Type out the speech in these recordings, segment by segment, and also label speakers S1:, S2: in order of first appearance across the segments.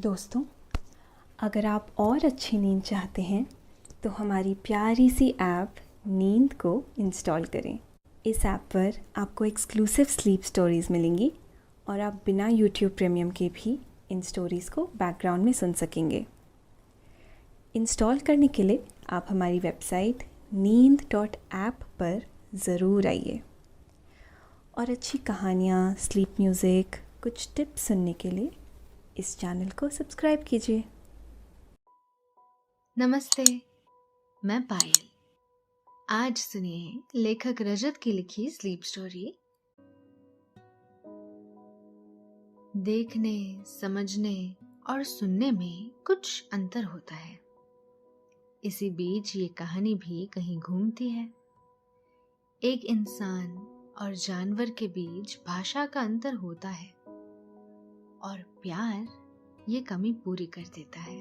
S1: दोस्तों, अगर आप और अच्छी नींद चाहते हैं तो हमारी प्यारी सी ऐप नींद को इंस्टॉल करें। इस ऐप पर आपको एक्सक्लूसिव स्लीप स्टोरीज़ मिलेंगी और आप बिना यूट्यूब प्रीमियम के भी इन स्टोरीज़ को बैकग्राउंड में सुन सकेंगे। इंस्टॉल करने के लिए आप हमारी वेबसाइट नींद.ऐप पर ज़रूर आइए और अच्छी कहानियाँ, स्लीप म्यूज़िक, कुछ टिप्स सुनने के लिए इस चैनल को सब्सक्राइब कीजिए।
S2: नमस्ते, मैं पायल। आज सुनिए लेखक रजत की लिखी स्लीप स्टोरी। देखने, समझने और सुनने में कुछ अंतर होता है। इसी बीच ये कहानी भी कहीं घूमती है। एक इंसान और जानवर के बीच भाषा का अंतर होता है और प्यार ये कमी पूरी कर देता है।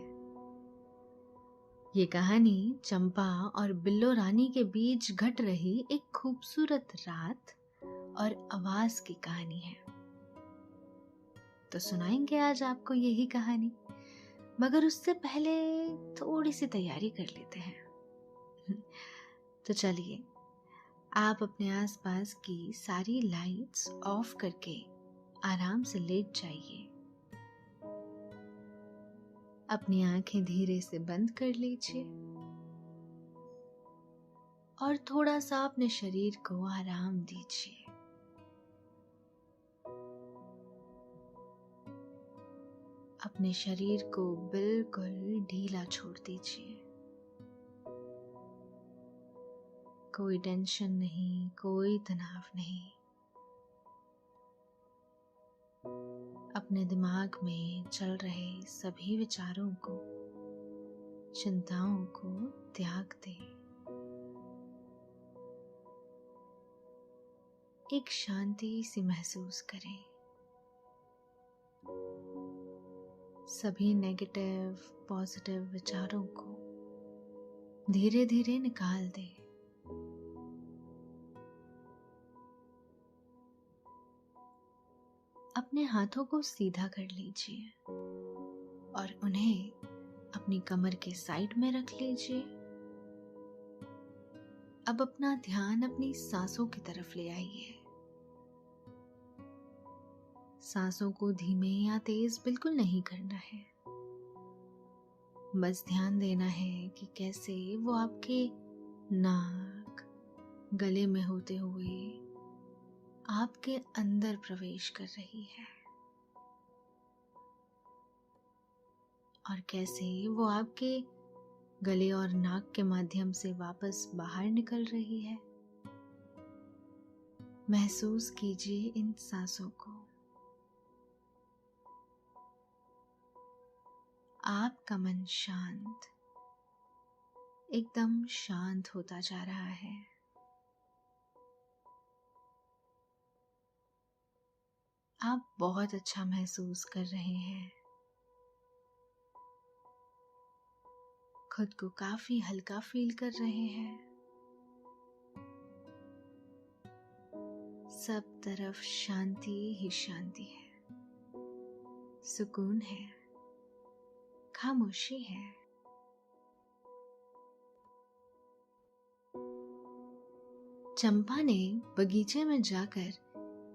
S2: ये कहानी चंपा और बिल्लो रानी के बीच घट रही एक खूबसूरत रात और आवाज की कहानी है। तो सुनाएंगे आज आपको यही कहानी, मगर उससे पहले थोड़ी सी तैयारी कर लेते हैं। तो चलिए, आप अपने आसपास की सारी लाइट्स ऑफ करके आराम से लेट जाइए। अपनी आंखें धीरे से बंद कर लीजिए और थोड़ा सा अपने शरीर को आराम दीजिए। अपने शरीर को बिल्कुल ढीला छोड़ दीजिए। कोई टेंशन नहीं, कोई तनाव नहीं। अपने दिमाग में चल रहे सभी विचारों को, चिंताओं को त्याग दें। एक शांति सी महसूस करें। सभी नेगेटिव, पॉजिटिव विचारों को धीरे धीरे निकाल दें। अपने हाथों को सीधा कर लीजिए और उन्हें अपनी कमर के साइड में रख लीजिए। अब अपना ध्यान अपनी सांसों की तरफ ले आइए। सांसों को धीमे या तेज बिल्कुल नहीं करना है। बस ध्यान देना है कि कैसे वो आपके नाक, गले में होते हुए आपके अंदर प्रवेश कर रही है और कैसे वो आपके गले और नाक के माध्यम से वापस बाहर निकल रही है। महसूस कीजिए इन सांसों को। आपका मन शांत, एकदम शांत होता जा रहा है। आप बहुत अच्छा महसूस कर रहे हैं। खुद को काफी हल्का फील कर रहे हैं। सब तरफ शांति ही शांति है, सुकून है, खामोशी है। चंपा ने बगीचे में जाकर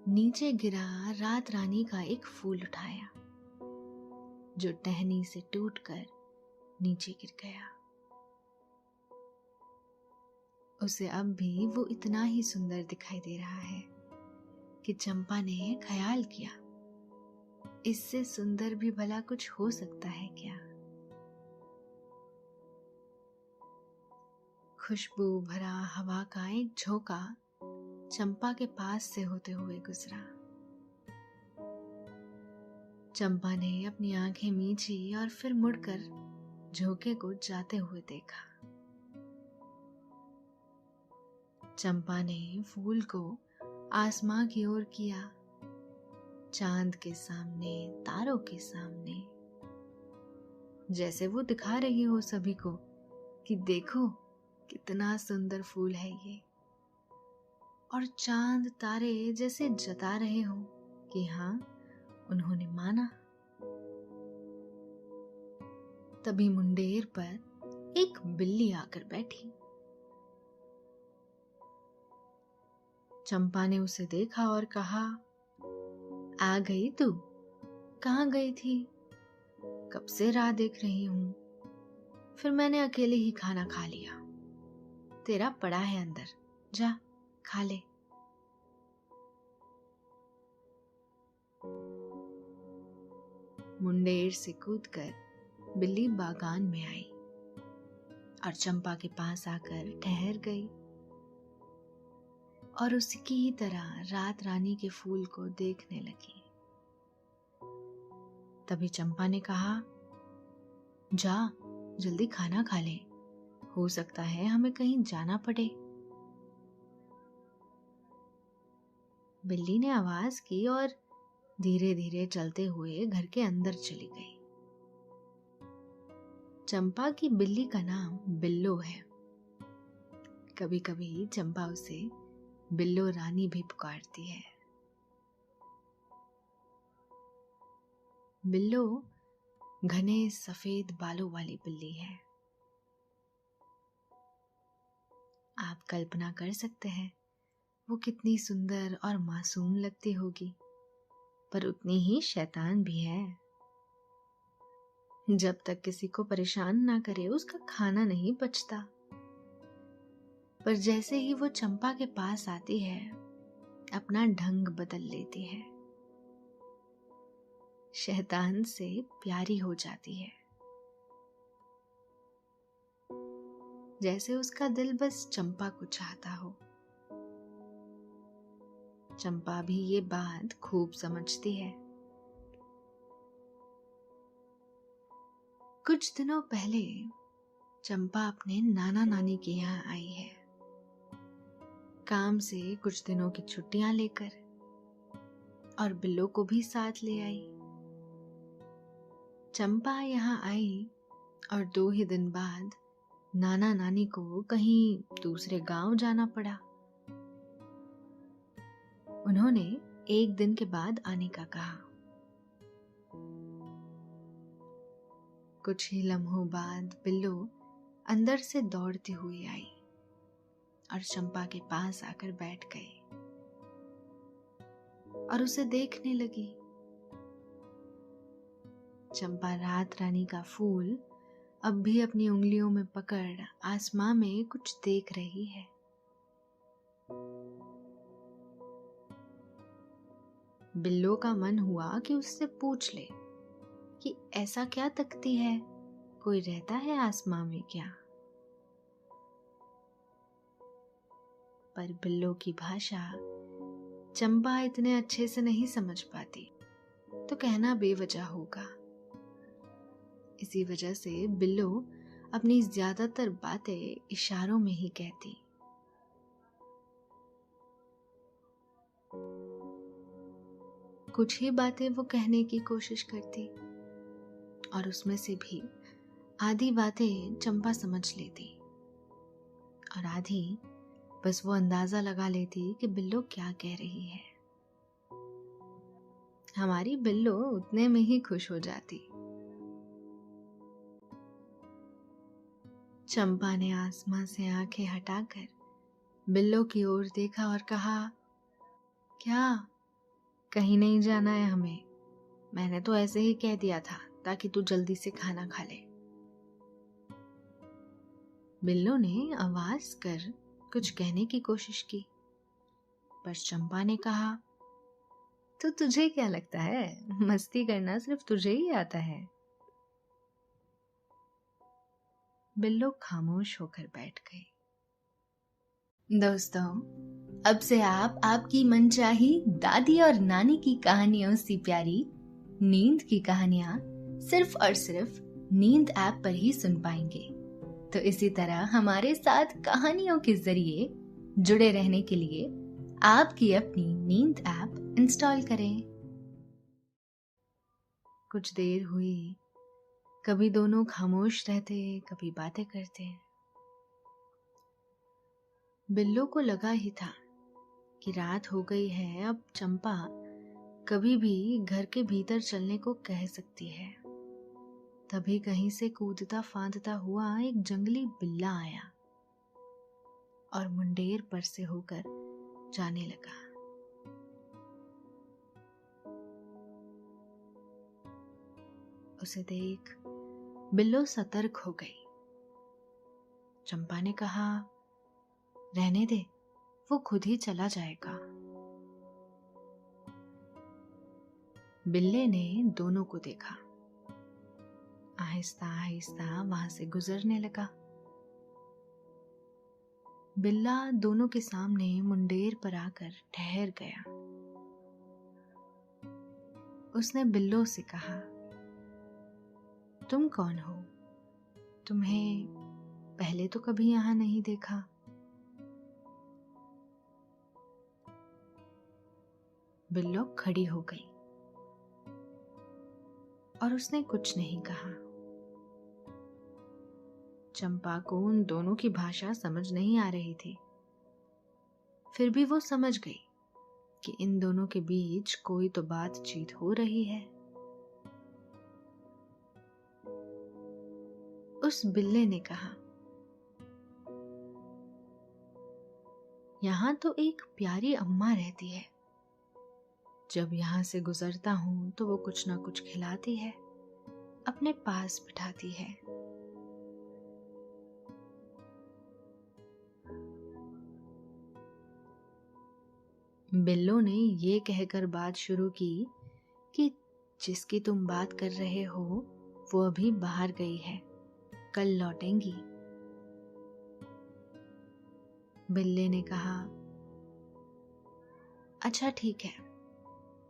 S2: नीचे गिरा रात रानी का एक फूल उठाया, जो टहनी से टूटकर नीचे गिर गया। उसे अब भी वो इतना ही सुंदर दिखाई दे रहा है कि चंपा ने ख्याल किया, इससे सुंदर भी भला कुछ हो सकता है क्या। खुशबू भरा हवा का एक झोंका चंपा के पास से होते हुए गुजरा। चंपा ने अपनी आंखें मींची और फिर मुड़कर झोंके को जाते हुए देखा। चंपा ने फूल को आसमां की ओर किया, चांद के सामने, तारों के सामने, जैसे वो दिखा रही हो सभी को कि देखो कितना सुंदर फूल है ये। और चांद तारे जैसे जता रहे हो कि हाँ, उन्होंने माना। तभी मुंडेर पर एक बिल्ली आकर बैठी। चंपा ने उसे देखा और कहा, आ गई तू? कहाँ गई थी? कब से राह देख रही हूं। फिर मैंने अकेले ही खाना खा लिया। तेरा पड़ा है अंदर, जा खा ले। मुंडेर से कूदकर बिल्ली बागान में आई और चंपा के पास आकर ठहर गई और उसकी ही तरह रात रानी के फूल को देखने लगी। तभी चंपा ने कहा, जा जल्दी खाना खा ले, हो सकता है हमें कहीं जाना पड़े। बिल्ली ने आवाज की और धीरे धीरे चलते हुए घर के अंदर चली गई। चंपा की बिल्ली का नाम बिल्लो है। कभी कभी चंपा उसे बिल्लो रानी भी पुकारती है। बिल्लो घने सफेद बालों वाली बिल्ली है। आप कल्पना कर सकते हैं वो कितनी सुंदर और मासूम लगती होगी, पर उतनी ही शैतान भी है। जब तक किसी को परेशान ना करे उसका खाना नहीं पचता, पर जैसे ही वो चंपा के पास आती है अपना ढंग बदल लेती है, शैतान से प्यारी हो जाती है। जैसे उसका दिल बस चंपा को चाहता हो। चंपा भी ये बात खूब समझती है। कुछ दिनों पहले चंपा अपने नाना नानी के यहाँ आई है, काम से कुछ दिनों की छुट्टियां लेकर, और बिल्लो को भी साथ ले आई। चंपा यहाँ आई और 2 ही दिन बाद नाना नानी को कहीं दूसरे गांव जाना पड़ा। उन्होंने 1 दिन के बाद आने का कहा। कुछ ही लम्हों बाद बिल्लो अंदर से दौड़ती हुई आई और चंपा के पास आकर बैठ गई और उसे देखने लगी। चंपा रात रानी का फूल अब भी अपनी उंगलियों में पकड़ आसमां में कुछ देख रही है। बिल्लो का मन हुआ कि उससे पूछ ले कि ऐसा क्या तकती है, कोई रहता है आसमां में क्या? पर बिल्लो की भाषा चंपा इतने अच्छे से नहीं समझ पाती, तो कहना बेवजह होगा। इसी वजह से बिल्लो अपनी ज्यादातर बातें इशारों में ही कहती। कुछ ही बातें वो कहने की कोशिश करती और उसमें से भी आधी बातें चंपा समझ लेती और आधी बस वो अंदाजा लगा लेती कि बिल्लो क्या कह रही है। हमारी बिल्लो उतने में ही खुश हो जाती। चंपा ने आसमां से आंखें हटाकर बिल्लो की ओर देखा और कहा, क्या कहीं नहीं जाना है हमें? मैंने तो ऐसे ही कह दिया था ताकि तू जल्दी से खाना खा ले। बिल्लो ने आवाज कर कुछ कहने की कोशिश की, पर चंपा ने कहा, तो तुझे क्या लगता है मस्ती करना सिर्फ तुझे ही आता है? बिल्लो खामोश होकर बैठ गई। दोस्तों, अब से आप आपकी मनचाही दादी और नानी की कहानियों से प्यारी नींद की कहानियां सिर्फ और सिर्फ नींद ऐप पर ही सुन पाएंगे। तो इसी तरह हमारे साथ कहानियों के जरिए जुड़े रहने के लिए आपकी अपनी नींद ऐप इंस्टॉल करें। कुछ देर हुई, कभी दोनों खामोश रहते, कभी बातें करते। बिल्लो को लगा ही था कि रात हो गई है, अब चंपा कभी भी घर के भीतर चलने को कह सकती है। तभी कहीं से कूदता फांदता हुआ एक जंगली बिल्ला आया और मुंडेर पर से होकर जाने लगा। उसे देख बिल्लो सतर्क हो गई। चंपा ने कहा, रहने दे, वो खुद ही चला जाएगा। बिल्ले ने दोनों को देखा, आहिस्ता आहिस्ता वहां से गुजरने लगा। बिल्ला दोनों के सामने मुंडेर पर आकर ठहर गया। उसने बिल्लो से कहा, तुम कौन हो? तुम्हें पहले तो कभी यहां नहीं देखा। बिल्लो खड़ी हो गई और उसने कुछ नहीं कहा। चंपा को उन दोनों की भाषा समझ नहीं आ रही थी, फिर भी वो समझ गई कि इन दोनों के बीच कोई तो बातचीत हो रही है। उस बिल्ले ने कहा, यहां तो एक प्यारी अम्मा रहती है। जब यहां से गुजरता हूं तो वो कुछ ना कुछ खिलाती है, अपने पास बिठाती है। बिल्लो ने ये कहकर बात शुरू की कि जिसकी तुम बात कर रहे हो वो अभी बाहर गई है, कल लौटेंगी। बिल्ले ने कहा, अच्छा ठीक है,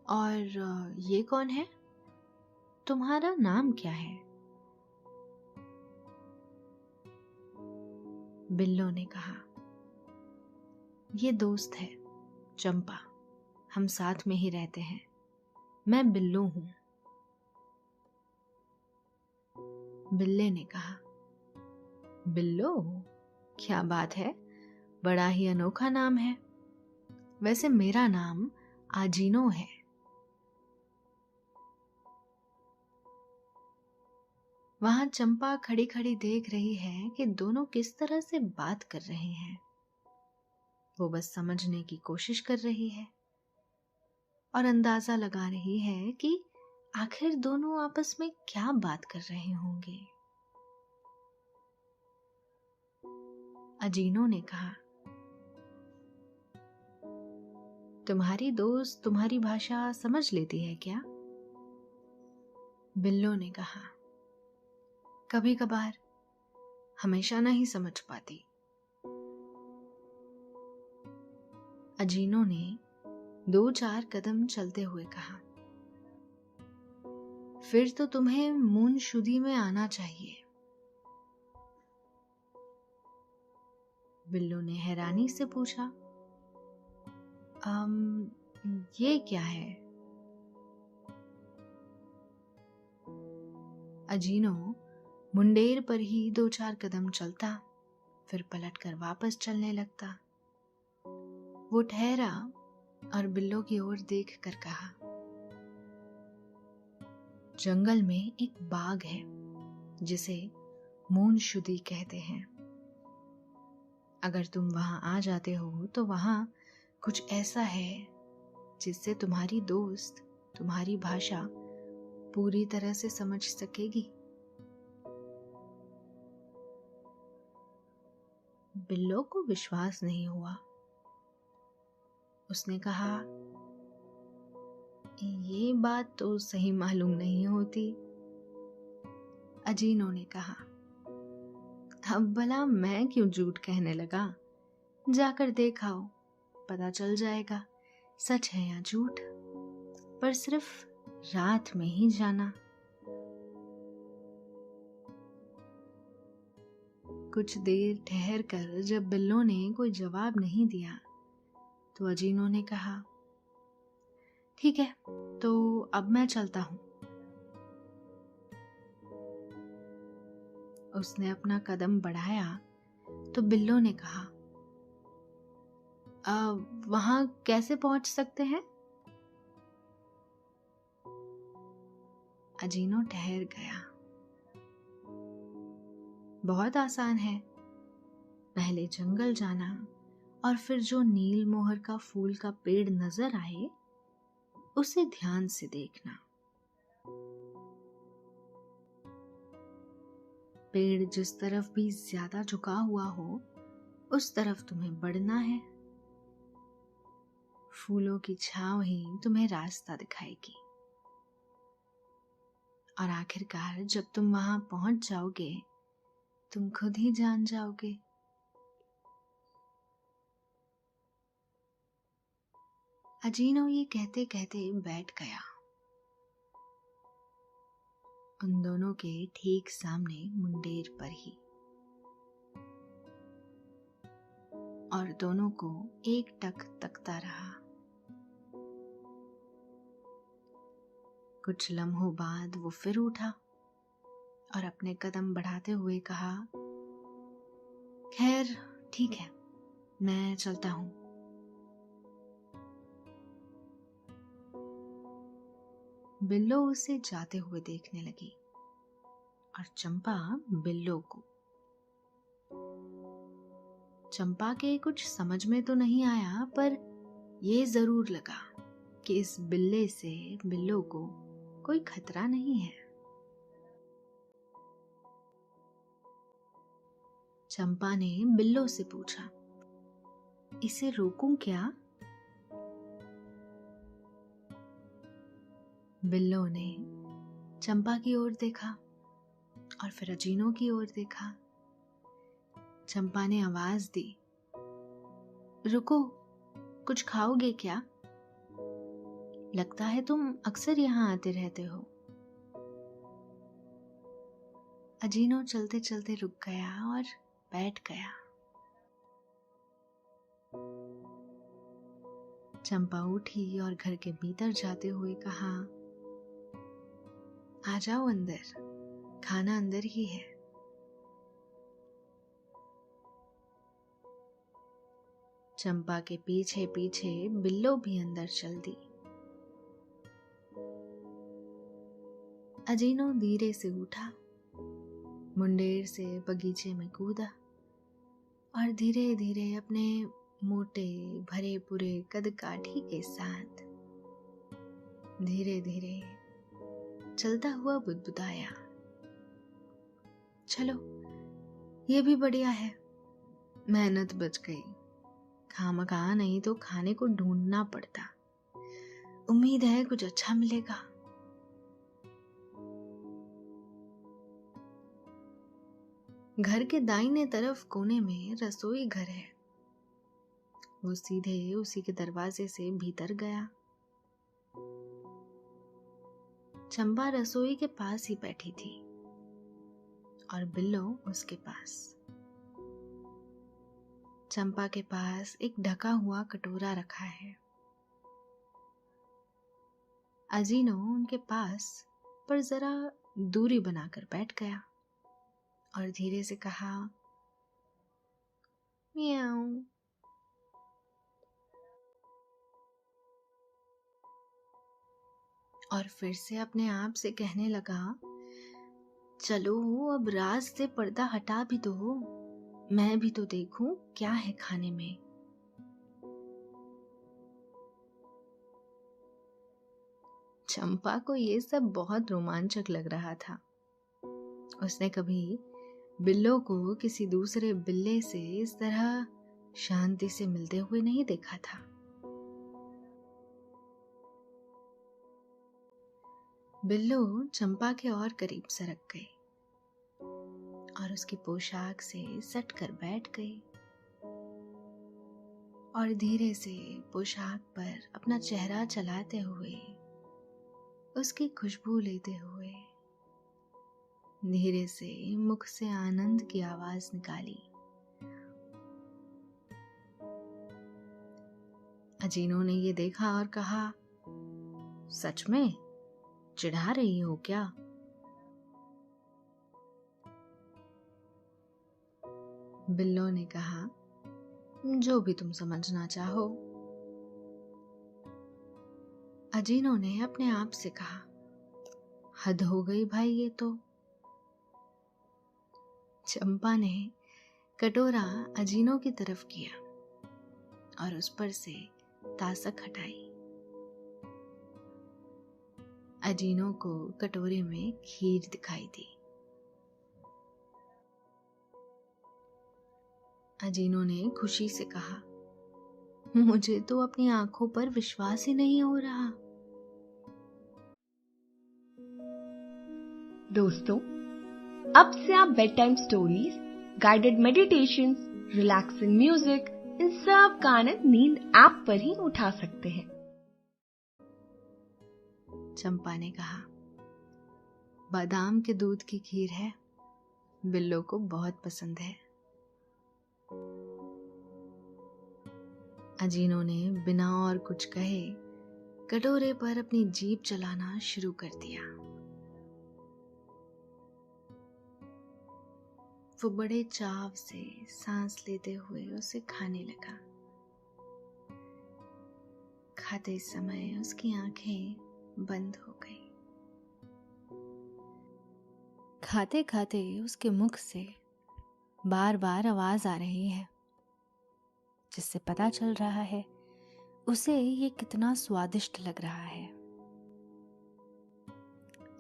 S2: और ये कौन है? तुम्हारा नाम क्या है? बिल्लो ने कहा, ये दोस्त है चंपा, हम साथ में ही रहते हैं। मैं बिल्लो हूं। बिल्ले ने कहा, बिल्लो? क्या बात है, बड़ा ही अनोखा नाम है। वैसे मेरा नाम आजीनो है। वहां चंपा खड़ी खड़ी देख रही है कि दोनों किस तरह से बात कर रहे हैं। वो बस समझने की कोशिश कर रही है और अंदाजा लगा रही है कि आखिर दोनों आपस में क्या बात कर रहे होंगे। अजीनो ने कहा, तुम्हारी दोस्त तुम्हारी भाषा समझ लेती है क्या? बिल्लो ने कहा, कभी कभार, हमेशा नहीं समझ पाती। अजीनो ने 2-4 कदम चलते हुए कहा, फिर तो तुम्हें मूनशुदी में आना चाहिए। बिल्लो ने हैरानी से पूछा, ये क्या है? अजीनो मुंडेर पर ही 2-4 कदम चलता, फिर पलटकर वापस चलने लगता। वो ठहरा और बिल्लो की ओर देखकर कहा, जंगल में एक बाग है जिसे मूनशुदी कहते हैं। अगर तुम वहां आ जाते हो तो वहां कुछ ऐसा है जिससे तुम्हारी दोस्त तुम्हारी भाषा पूरी तरह से समझ सकेगी। बिल्लो को विश्वास नहीं हुआ। उसने कहा, ये बात तो सही मालूम नहीं होती। अजीनो ने कहा, अब भला मैं क्यों झूठ कहने लगा? जाकर देखाओ, पता चल जाएगा सच है या झूठ। पर सिर्फ रात में ही जाना। कुछ देर ठहर कर जब बिल्लो ने कोई जवाब नहीं दिया तो अजीनो ने कहा, ठीक है, तो अब मैं चलता हूं। उसने अपना कदम बढ़ाया तो बिल्लो ने कहा, वहां कैसे पहुंच सकते हैं? अजीनो ठहर गया। बहुत आसान है। पहले जंगल जाना और फिर जो नील मोहर का फूल का पेड़ नजर आए उसे ध्यान से देखना। पेड़ जिस तरफ भी ज्यादा झुका हुआ हो उस तरफ तुम्हें बढ़ना है। फूलों की छांव ही तुम्हें रास्ता दिखाएगी और आखिरकार जब तुम वहां पहुंच जाओगे तुम खुद ही जान जाओगे। अजीनो ये कहते कहते बैठ गया। उन दोनों के ठीक सामने मुंडेर पर ही, और दोनों को एकटक तकता रहा। कुछ लम्हों बाद वो फिर उठा और अपने कदम बढ़ाते हुए कहा, खैर ठीक है, मैं चलता हूं। बिल्लो उसे जाते हुए देखने लगी और चंपा बिल्लो को। चंपा के कुछ समझ में तो नहीं आया, पर ये जरूर लगा कि इस बिल्ले से बिल्लो को कोई खतरा नहीं है। चंपा ने बिल्लो से पूछा, इसे रोकूं क्या? बिल्लो ने चंपा की ओर देखा और फिर अजीनो की ओर देखा। चंपा ने आवाज दी, रुको, कुछ खाओगे क्या? लगता है तुम अक्सर यहाँ आते रहते हो। अजीनो चलते चलते रुक गया और बैठ गया। चंपा उठी और घर के भीतर जाते हुए कहा, आ जाओ अंदर, खाना अंदर ही है। चंपा के पीछे पीछे बिल्लो भी अंदर चल दी। अजीनो धीरे से उठा, मुंडेर से बगीचे में कूदा और धीरे धीरे अपने मोटे भरे पूरे कदकाठी के साथ धीरे धीरे चलता हुआ बुदबुदाया, चलो ये भी बढ़िया है, मेहनत बच गई। खामखा नहीं तो खाने को ढूंढना पड़ता। उम्मीद है कुछ अच्छा मिलेगा। घर के दाहिने तरफ कोने में रसोई घर है। वो सीधे उसी के दरवाजे से भीतर गया। चंपा रसोई के पास ही बैठी थी और बिल्लो उसके पास। चंपा के पास एक ढका हुआ कटोरा रखा है। अजीनो उनके पास पर जरा दूरी बनाकर बैठ गया और धीरे से कहा, म्याऊं। और फिर से अपने आप से कहने लगा, चलो अब राज से पर्दा हटा भी दो, मैं भी तो देखूं क्या है खाने में। चंपा को ये सब बहुत रोमांचक लग रहा था। उसने कभी बिल्लो को किसी दूसरे बिल्ले से इस तरह शांति से मिलते हुए नहीं देखा था। बिल्लो चंपा के और करीब सरक गई और उसकी पोशाक से सट कर बैठ गई और धीरे से पोशाक पर अपना चेहरा चलाते हुए उसकी खुशबू लेते हुए धीरे से मुख से आनंद की आवाज निकाली। अजीनो ने ये देखा और कहा, सच में चिढ़ा रही हो क्या? बिल्लो ने कहा, जो भी तुम समझना चाहो। अजीनो ने अपने आप से कहा, हद हो गई भाई ये तो। चंपा ने कटोरा अजीनों की तरफ किया और उस पर से तासक हटाई। अजीनों को कटोरे में खीर दिखाई दी। अजीनों ने खुशी से कहा, मुझे तो अपनी आंखों पर विश्वास ही नहीं हो रहा।
S3: दोस्तों, अब से आप bed time stories, guided meditations, relaxing music, इन सब का आनंद नींद ऐप पर ही उठा सकते हैं।
S2: चंपा ने कहा, बादाम के दूध की खीर है, बिल्लो को बहुत पसंद है। अजीनों ने बिना और कुछ कहे कटोरे पर अपनी जीभ चलाना शुरू कर दिया। वो बड़े चाव से सांस लेते हुए उसे खाने लगा। खाते समय उसकी आंखें बंद हो गई। खाते खाते उसके मुख से बार बार आवाज आ रही है, जिससे पता चल रहा है उसे ये कितना स्वादिष्ट लग रहा है।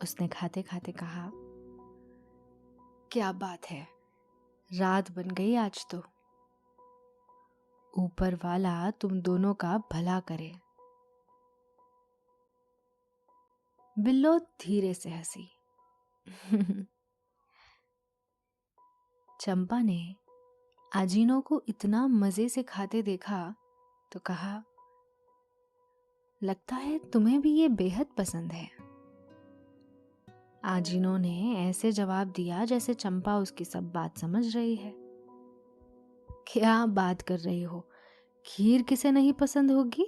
S2: उसने खाते खाते कहा, क्या बात है, रात बन गई आज तो। ऊपर वाला तुम दोनों का भला करे। बिल्लो धीरे से हंसी। चंपा ने अजीनों को इतना मजे से खाते देखा तो कहा, लगता है तुम्हें भी ये बेहद पसंद है। अजीनों ने ऐसे जवाब दिया जैसे चंपा उसकी सब बात समझ रही है। क्या बात कर रही हो, खीर किसे नहीं पसंद होगी?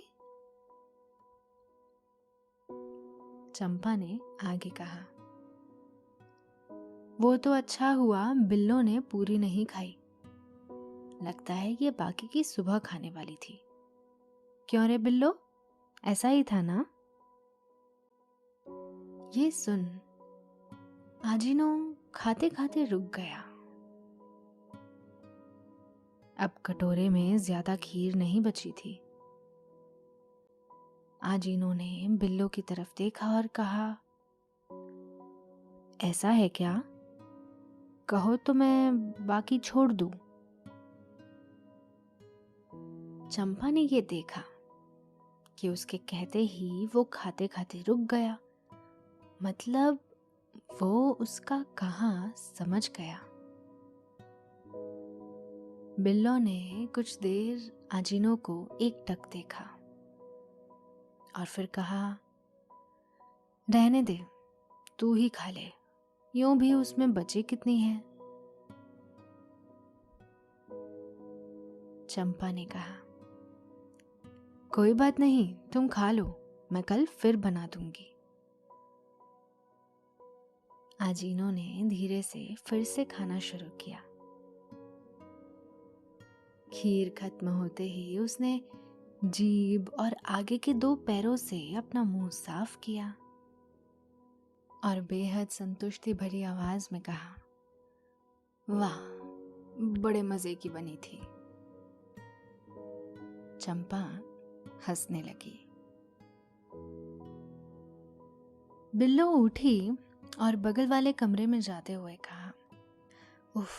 S2: चंपा ने आगे कहा, वो तो अच्छा हुआ बिल्लो ने पूरी नहीं खाई। लगता है ये बाकी की सुबह खाने वाली थी। क्यों रे बिल्लो, ऐसा ही था ना? ये सुन अजीनों खाते खाते रुक गया। अब कटोरे में ज्यादा खीर नहीं बची थी। अजीनों ने बिल्लो की तरफ देखा और कहा, ऐसा है क्या? कहो तो मैं बाकी छोड़ दूं। चंपा ने ये देखा कि उसके कहते ही वो खाते खाते रुक गया। मतलब वो उसका कहा समझ गया। बिल्लो ने कुछ देर अजीनों को एकटक देखा और फिर कहा, रहने दे, तू ही खा ले, यूं भी उसमें बची कितनी है। चंपा ने कहा, कोई बात नहीं, तुम खा लो, मैं कल फिर बना दूंगी। अजीनों ने धीरे से फिर से खाना शुरू किया। खीर खत्म होते ही उसने जीभ और आगे के 2 पैरों से अपना मुंह साफ किया और बेहद संतुष्टि भरी आवाज में कहा, वाह, बड़े मजे की बनी थी। चंपा हंसने लगी। बिल्लो उठी और बगल वाले कमरे में जाते हुए कहा, उफ,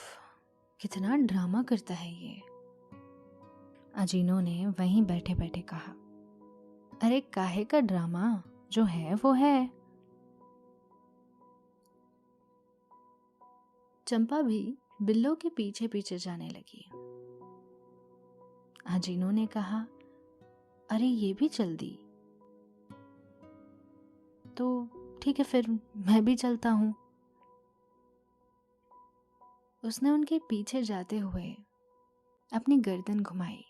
S2: कितना ड्रामा करता है ये। अजीनों ने वहीं बैठे बैठे कहा, अरे काहे का ड्रामा, जो है वो है। चंपा भी बिल्लो के पीछे पीछे जाने लगी। अजीनों ने कहा, अरे ये भी चल दी, तो ठीक है फिर मैं भी चलता हूं। उसने उनके पीछे जाते हुए अपनी गर्दन घुमाई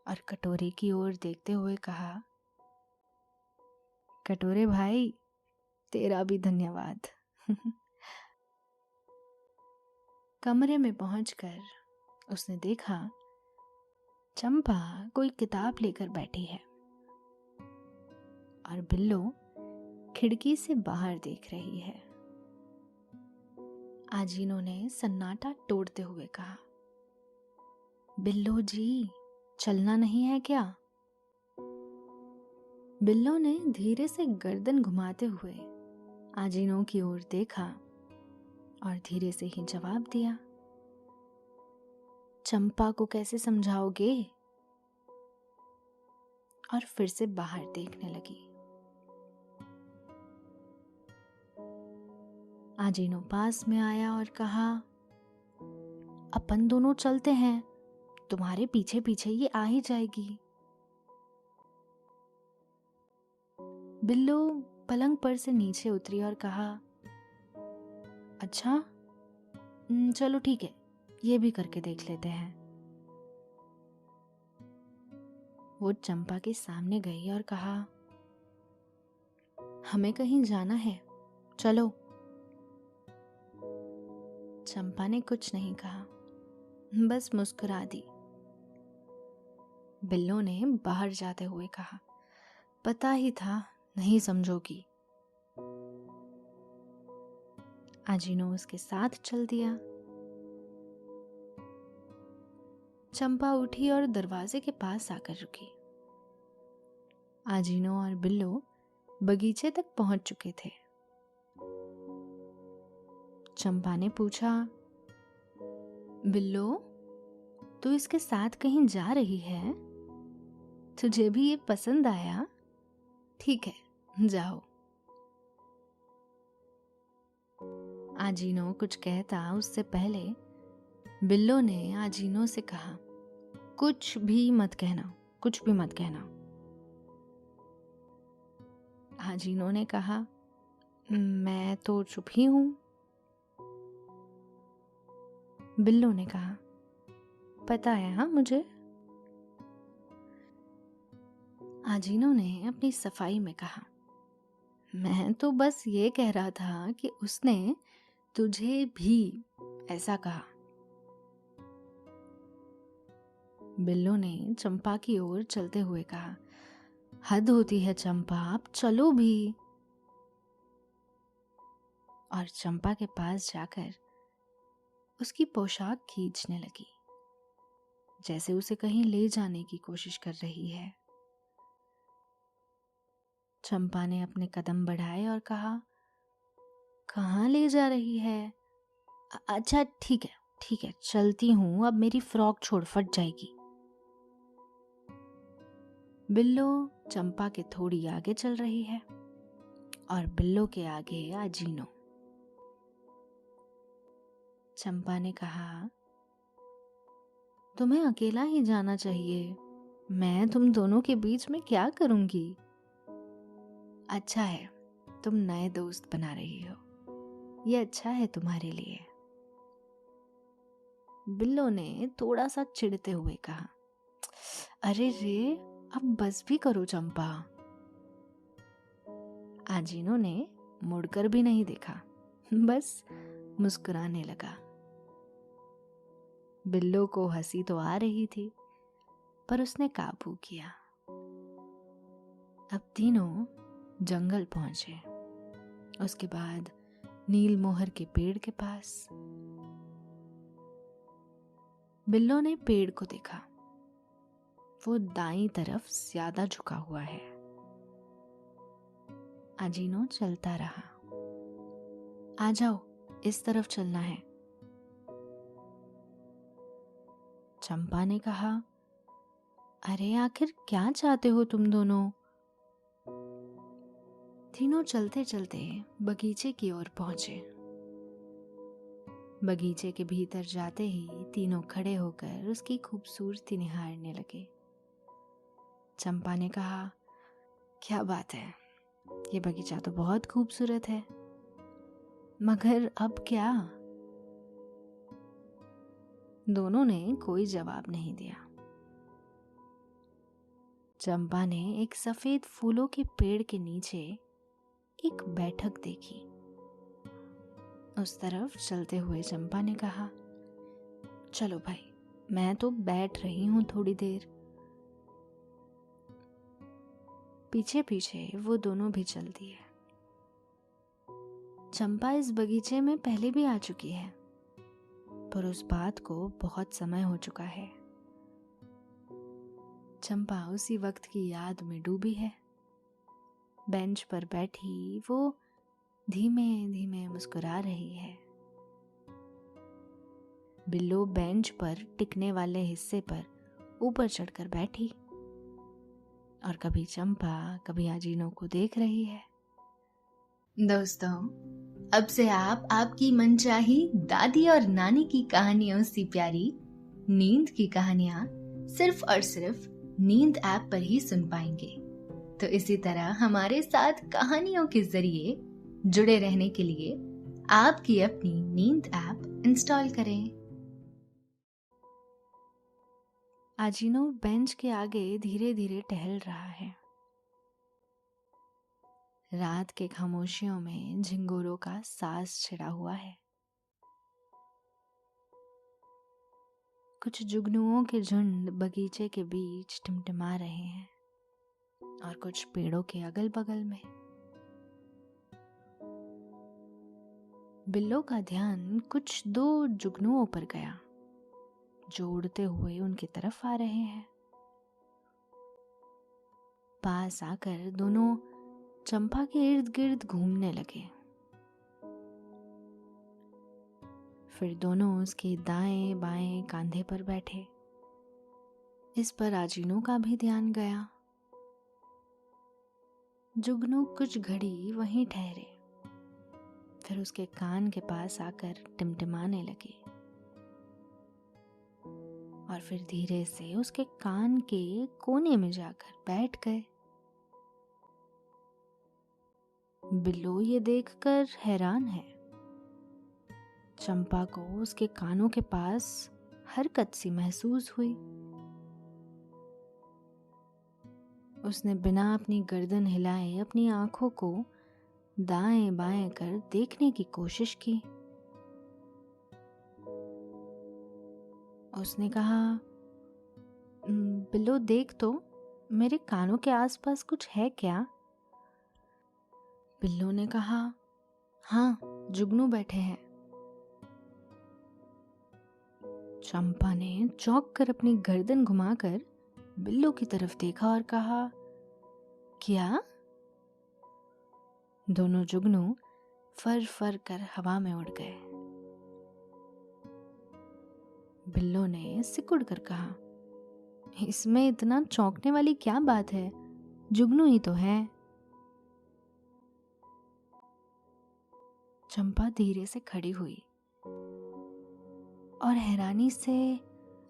S2: और कटोरे की ओर देखते हुए कहा, कटोरे भाई, तेरा भी धन्यवाद। कमरे में पहुंचकर उसने देखा चंपा कोई किताब लेकर बैठी है और बिल्लो खिड़की से बाहर देख रही है। आजीनो ने सन्नाटा तोड़ते हुए कहा। बिल्लो जी, चलना नहीं है क्या? बिल्लो ने धीरे से गर्दन घुमाते हुए आजीनो की ओर देखा और धीरे से ही जवाब दिया। चंपा को कैसे समझाओगे? और फिर से बाहर देखने लगी। आजीनो पास में आया और कहा, अपन दोनों चलते हैं, तुम्हारे पीछे पीछे ये आ ही जाएगी। बिल्लो पलंग पर से नीचे उतरी और कहा, अच्छा चलो ठीक है, ये भी करके देख लेते हैं। वो चंपा के सामने गई और कहा, हमें कहीं जाना है, चलो। चंपा ने कुछ नहीं कहा, बस मुस्कुरा दी। बिल्लो ने बाहर जाते हुए कहा, पता ही था नहीं समझोगी। आजीनो उसके साथ चल दिया। चंपा उठी और दरवाजे के पास आकर रुकी। आजीनो और बिल्लो बगीचे तक पहुंच चुके थे। चंपा ने पूछा, बिल्लो, तू इसके साथ कहीं जा रही है? तुझे भी ये पसंद आया? ठीक है, जाओ। आजीनो कुछ कहता उससे पहले बिल्लो ने आजीनो से कहा, कुछ भी मत कहना, कुछ भी मत कहना। आजीनो ने कहा, मैं तो चुप ही हूं। बिल्लो ने कहा, पता है हाँ मुझे। आजीनो ने अपनी सफाई में कहा, मैं तो बस ये कह रहा था कि उसने तुझे भी ऐसा कहा। बिल्लो ने चंपा की ओर चलते हुए कहा, हद होती है चंपा, आप चलो भी। और चंपा के पास जाकर उसकी पोशाक खींचने लगी, जैसे उसे कहीं ले जाने की कोशिश कर रही है। चंपा ने अपने कदम बढ़ाए और कहा, कहाँ ले जा रही है? अच्छा ठीक है, चलती हूं, अब मेरी फ्रॉक छोड़, फट जाएगी। बिल्लो चंपा के थोड़ी आगे चल रही है और बिल्लो के आगे आजीनो। चंपा ने कहा, तुम्हें अकेला ही जाना चाहिए, मैं तुम दोनों के बीच में क्या करूंगी? अच्छा है, तुम नए दोस्त बना रही हो, ये अच्छा है तुम्हारे लिए। बिल्लो ने थोड़ा सा चिढ़ते हुए कहा, अरे रे, अब बस भी करो चंपा। आजीनो ने मुड़कर भी नहीं देखा, बस मुस्कुराने लगा। बिल्लो को हंसी तो आ रही थी, पर उसने काबू किया। अब तीनों जंगल पहुंचे, उसके बाद नील मोहर के पेड़ के पास। बिल्लो ने पेड़ को देखा, वो दाईं तरफ ज्यादा झुका हुआ है। आजीनो चलता रहा, आ जाओ, इस तरफ चलना है। चंपा ने कहा, अरे आखिर क्या चाहते हो तुम दोनों? तीनों चलते चलते बगीचे की ओर पहुंचे। बगीचे के भीतर जाते ही तीनों खड़े होकर उसकी खूबसूरती निहारने लगे। चंपा ने कहा, क्या बात है, ये बगीचा तो बहुत खूबसूरत है, मगर अब क्या? दोनों ने कोई जवाब नहीं दिया। चंपा ने एक सफेद फूलों के पेड़ के नीचे एक बैठक देखी। उस तरफ चलते हुए चंपा ने कहा, चलो भाई, मैं तो बैठ रही हूं थोड़ी देर। पीछे पीछे वो दोनों भी चल दिए। चंपा इस बगीचे में पहले भी आ चुकी है, पर उस बात को बहुत समय हो चुका है। चंपा उसी वक्त की याद में डूबी है। बेंच पर बैठी वो धीमे धीमे मुस्कुरा रही है। बिल्लो बेंच पर टिकने वाले हिस्से पर ऊपर चढ़कर बैठी और कभी चंपा कभी आजीनो को देख रही है।
S4: दोस्तों, अब से आप आपकी मनचाही दादी और नानी की कहानियों से प्यारी नींद की कहानियां सिर्फ और सिर्फ नींद ऐप पर ही सुन पाएंगे। तो इसी तरह हमारे साथ कहानियों के जरिए जुड़े रहने के लिए आपकी अपनी नींद ऐप इंस्टॉल करें।
S2: आजीनो बेंच के आगे धीरे धीरे टहल रहा है। रात के खामोशियों में झिंगोरों का सांस छिड़ा हुआ है। कुछ जुगनुओं के झुंड बगीचे के बीच टिमटिमा रहे हैं और कुछ पेड़ों के अगल बगल में। बिल्लो का ध्यान कुछ दो जुगनुओं पर गया जो उड़ते हुए उनकी तरफ आ रहे हैं। पास आकर दोनों चंपा के इर्द गिर्द घूमने लगे। फिर दोनों उसके दाएं बाएं कंधे पर बैठे। इस पर आजीनो का भी ध्यान गया। जुगनू कुछ घड़ी वहीं ठहरे, फिर उसके कान के पास आकर टिमटिमाने लगे और फिर धीरे से उसके कान के कोने में जाकर बैठ गए। बिल्लो ये देखकर हैरान है। चंपा को उसके कानों के पास हरकत सी महसूस हुई। उसने बिना अपनी गर्दन हिलाए अपनी आंखों को दाएं बाएं कर देखने की कोशिश की। उसने कहा, बिल्लो देख तो, मेरे कानों के आसपास कुछ है क्या? बिल्लो ने कहा, हाँ, जुगनू बैठे हैं। चंपा ने चौंक कर अपनी गर्दन घुमाकर बिल्लो की तरफ देखा और कहा, क्या? दोनों जुगनू फर फर कर हवा में उड़ गए। बिल्लो ने सिकुड़ कर कहा, इसमें इतना चौंकने वाली क्या बात है? जुगनू ही तो है। चंपा धीरे से खड़ी हुई और हैरानी से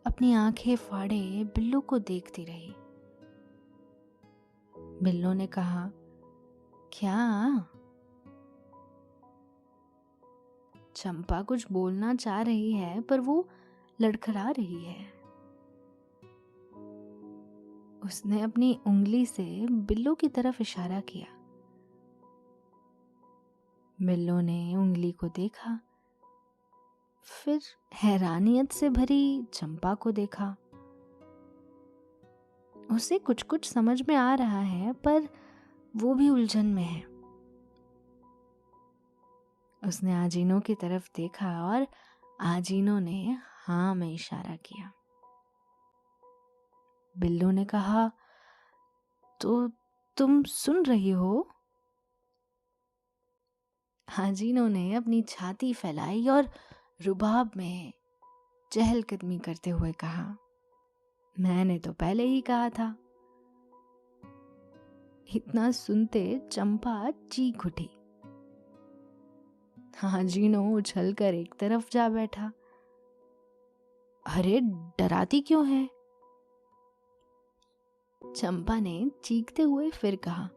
S2: अपनी आंखें फाड़े बिल्लो को देखती रही। बिल्लो ने कहा, क्या? चंपा कुछ बोलना चाह रही है पर वो लड़खड़ा रही है। उसने अपनी उंगली से बिल्लो की तरफ इशारा किया। बिल्लो ने उंगली को देखा, फिर हैरानियत से भरी चंपा को देखा। उसे कुछ कुछ समझ में आ रहा है पर वो भी उलझन में है। उसने आजीनो की तरफ देखा और आजीनो ने हाँ में इशारा किया। बिल्लो ने कहा, तो तुम सुन रही हो? आजीनो ने अपनी छाती फैलाई और रुबाब में चहलकदमी करते हुए कहा, मैंने तो पहले ही कहा था। इतना सुनते चंपा चीख उठी। आजीनो उछलकर एक तरफ जा बैठा। अरे डराती क्यों है? चंपा ने चीखते हुए फिर कहा,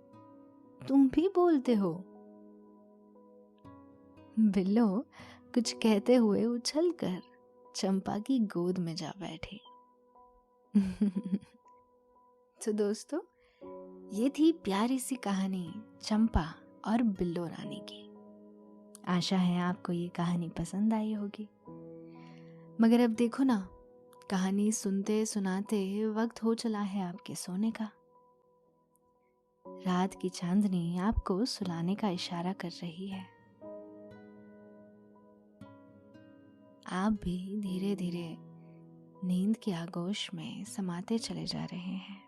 S2: तुम भी बोलते हो? बिल्लो कुछ कहते हुए उछलकर चंपा की गोद में जा बैठी। तो दोस्तों, ये थी प्यारी सी कहानी चंपा और बिल्लो रानी की। आशा है आपको ये कहानी पसंद आई होगी। मगर अब देखो ना, कहानी सुनते सुनाते वक्त हो चला है आपके सोने का। रात की चांदनी आपको सुलाने का इशारा कर रही है। आप भी धीरे धीरे नींद की आगोश में समाते चले जा रहे हैं,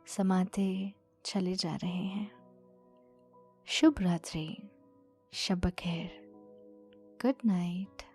S2: समाते चले जा रहे हैं। शुभ रात्रि, शब बखैर, गुड नाइट।